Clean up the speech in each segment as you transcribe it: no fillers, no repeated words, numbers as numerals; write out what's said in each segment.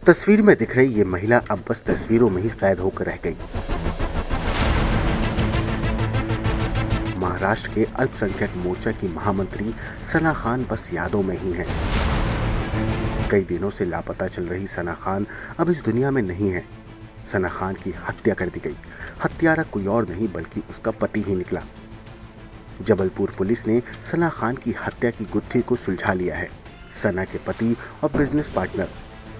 तस्वीर में दिख रही ये महिला अब बस तस्वीरों में ही कैद होकर रह गई। महाराष्ट्र के अल्पसंख्यक मोर्चा की महामंत्री सना खान बस यादों में ही है। कई दिनों से लापता चल रही सना खान अब इस दुनिया में नहीं है। सना खान की हत्या कर दी गई। हत्यारा कोई और नहीं बल्कि उसका पति ही निकला। जबलपुर पुलिस ने सना खान की हत्या की गुत्थी को सुलझा लिया है। सना के पति और बिजनेस पार्टनर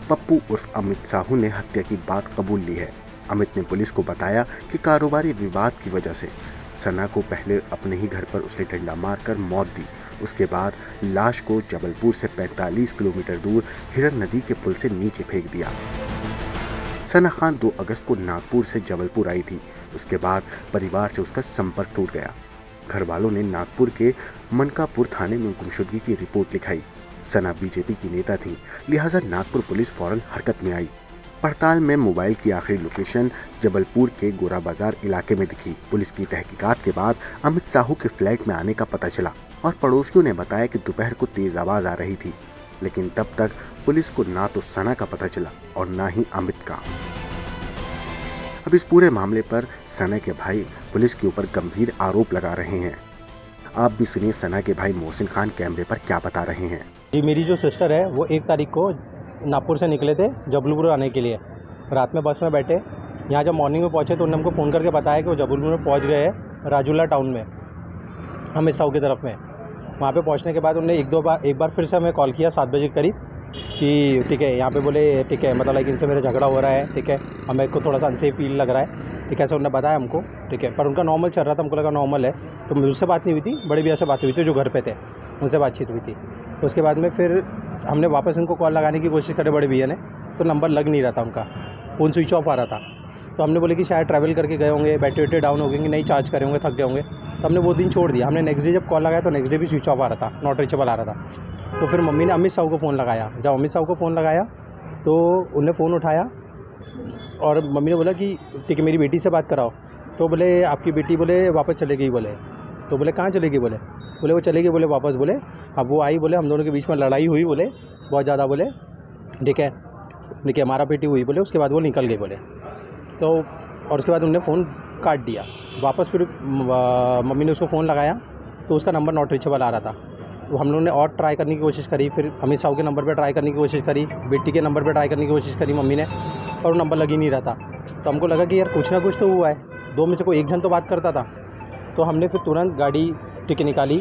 पप्पू उर्फ अमित साहू ने हत्या की बात कबूल ली है। अमित ने पुलिस को बताया कि कारोबारी विवाद की वजह से सना को पहले अपने ही घर पर उसने डंडा मारकर मौत दी। उसके बाद लाश को जबलपुर से 45 किलोमीटर दूर हिरन नदी के पुल से नीचे फेंक दिया। सना खान 2 अगस्त को नागपुर से जबलपुर आई थी। उसके बाद परिवार से उसका संपर्क टूट गया। घर वालों ने नागपुर के मनकापुर थाने में गुमशुदगी की रिपोर्ट लिखाई। सना बीजेपी की नेता थी, लिहाजा नागपुर पुलिस फौरन हरकत में आई। पड़ताल में मोबाइल की आखिरी लोकेशन जबलपुर के गोरा बाजार इलाके में दिखी। पुलिस की तहकीकात के बाद अमित साहू के फ्लैट में आने का पता चला और पड़ोसियों ने बताया कि दोपहर को तेज आवाज आ रही थी, लेकिन तब तक पुलिस को ना तो सना का पता चला और ना ही अमित का। अब इस पूरे मामले पर सना के भाई पुलिस के ऊपर गंभीर आरोप लगा रहे हैं। आप भी सुनिए सना के भाई मोहसिन खान कैमरे पर क्या बता रहे हैं। जी, मेरी जो सिस्टर है वो 1 तारीख को नागपुर से निकले थे जबलपुर आने के लिए। रात में बस में बैठे, यहाँ जब मॉर्निंग में पहुँचे तो उन्होंने हमको फ़ोन करके बताया कि वो जबलपुर में पहुँच गए हैं, राजूला टाउन में, अमित साहू की तरफ में। वहाँ पे पहुँचने के बाद उन्होंने एक बार फिर से हमें कॉल किया 7 बजे के करीब कि ठीक है, यहाँ पे बोले ठीक है, मतलब लाइक इनसे मेरा झगड़ा हो रहा है, ठीक है, हमें को थोड़ा सा अनसेफ फील लग रहा है, ठीक है, ऐसा उन्होंने बताया हमको, ठीक है। पर उनका नॉर्मल चल रहा था, हमको लगा नॉर्मल है, तो मुझसे बात नहीं हुई थी, बड़े भैया से बात हुई थी जो घर पे थे, उनसे बातचीत हुई थी। उसके बाद में फिर हमने वापस इनको कॉल लगाने की कोशिश करी बड़े भैया ने, तो नंबर लग नहीं रहा था उनका, फ़ोन स्विच ऑफ आ रहा था। तो हमने बोले कि शायद ट्रैवल करके गए होंगे, बैटरी वेटरी डाउन हो गई, नहीं चार्ज करे होंगे, थक गए होंगे। तो हमने वो दिन छोड़ दिया। हमने नेक्स्ट डे जब कॉल लगाया तो नेक्स्ट डे भी स्विच ऑफ आ रहा था, नॉट रीचेबल आ रहा था। तो फिर मम्मी ने अमित साहू को फ़ोन लगाया। जब अमित साहू को फ़ोन लगाया तो उन्होंने फ़ोन उठाया और मम्मी ने बोला कि ठीक है, मेरी बेटी से बात कराओ। तो बोले आपकी बेटी बोले वापस चले गई बोले। तो बोले कहाँ चले गई बोले वो चले गई बोले वापस बोले। अब वो आई बोले, हम दोनों के बीच में लड़ाई हुई बोले, बहुत ज़्यादा बोले, ठीक है, हमारा बेटी हुई बोले। उसके बाद वो निकल गई बोले। तो और उसके बाद उन्होंने फ़ोन काट दिया। वापस फिर मम्मी ने उसको फ़ोन लगाया तो उसका नंबर नॉट रीचेबल आ रहा था। तो हम लोगों ने और ट्राई करने की कोशिश करी, फिर अमित साहू के नंबर पे ट्राई करने की कोशिश करी, बेटी के नंबर पे ट्राई करने की कोशिश करी मम्मी ने, और वो नंबर लग ही नहीं रहा था। तो हमको लगा कि यार कुछ ना कुछ तो हुआ है, 2 में से कोई एक जन तो बात करता था। तो हमने फिर तुरंत गाड़ी टिकट निकाली,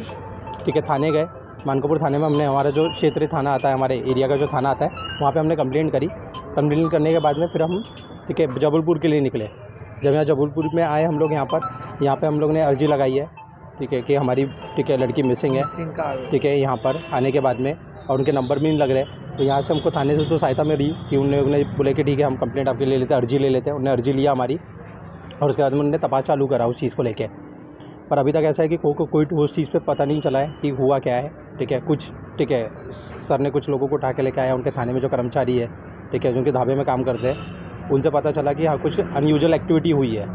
ठीक है, थाने गए। मानकापुर थाने में हमने, हमारा जो क्षेत्रीय थाना आता है, हमारे एरिया का जो थाना आता है, वहाँ पे हमने कंप्लेंट करी। कंप्लेंट करने के बाद में फिर हम ठीक है जबलपुर के लिए निकले। जब यहाँ जबलपुर में आए हम लोग, यहाँ पे हम लोग ने अर्जी लगाई है, ठीक है, कि हमारी ठीक है लड़की मिसिंग है, ठीक है, यहाँ पर आने के बाद में, और उनके नंबर भी नहीं लग रहे। तो यहाँ से हमको थाने से तो सहायता मिली कि उन्होंने बोले कि ठीक है हम कंप्लेंट आपके ले लेते हैं, अर्जी ले लेते हैं। उन्होंने अर्जी लिया हमारी, और उसके बाद में उन्होंने तपास चालू करा उस चीज़ को लेके। पर अभी तक ऐसा है कि कोई उस चीज़ पे पता नहीं चला है कि हुआ क्या है, ठीक है। कुछ ठीक है, सर ने कुछ लोगों को उठा के लेके आया, उनके थाने में जो कर्मचारी है, ठीक है, जो उनके ढाबे में काम करते हैं, उनसे पता चला कि हाँ कुछ अनयूजुअल एक्टिविटी हुई है,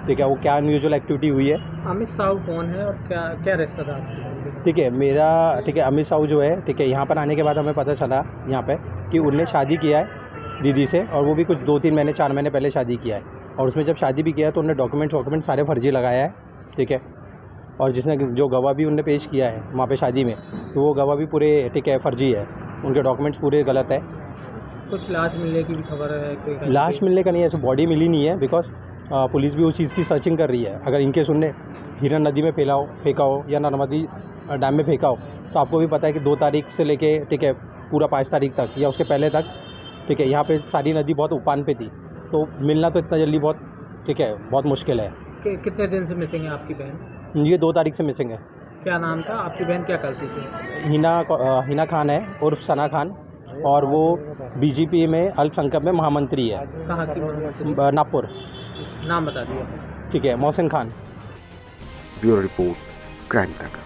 ठीक है। वो क्या अनयूजुअल एक्टिविटी हुई है। अमित साहू कौन है और क्या रिश्ता था, ठीक है, मेरा ठीक है अमित साहू जो है, ठीक है, यहाँ पर आने के बाद हमें पता चला यहाँ पे कि उनने शादी किया है दीदी से, और वो भी कुछ 2-3 महीने 4 महीने पहले शादी किया है। और उसमें जब शादी भी किया है तो उन्होंने डॉक्यूमेंट सारे फर्जी लगाया है, ठीक है। और जिसने जो गवाह भी उनने पेश किया है वहाँ पे शादी में, तो वो गवाह भी पूरे ठीक है फर्जी है, उनके डॉक्यूमेंट्स पूरे गलत है। कुछ लाश मिलने की भी खबर है? कोई लाश मिलने का नहीं है, ऐसे बॉडी मिली नहीं है, बिकॉज पुलिस भी उस चीज़ की सर्चिंग कर रही है। अगर इनकेस उनने हिरन नदी में फेंका हो या नर्मदी डैम में फेंका हो, तो आपको भी पता है कि 2 तारीख से लेके ठीक है पूरा 5 तारीख तक या उसके पहले तक, ठीक है, यहाँ पे सारी नदी बहुत उफान पे थी, तो मिलना तो इतना जल्दी बहुत ठीक है बहुत मुश्किल है। कितने दिन से मिसिंग है आपकी बहन? ये 2 तारीख से मिसिंग है। क्या नाम था? आपकी बहन क्या करती थी? हिना खान है उर्फ सना खान, और वो बीजेपी में अल्पसंख्यक में महामंत्री है। कहाँ की? नागपुर। नाम बता दिया। ठीक है, Mohsin Khan. Bureau report, crime तक।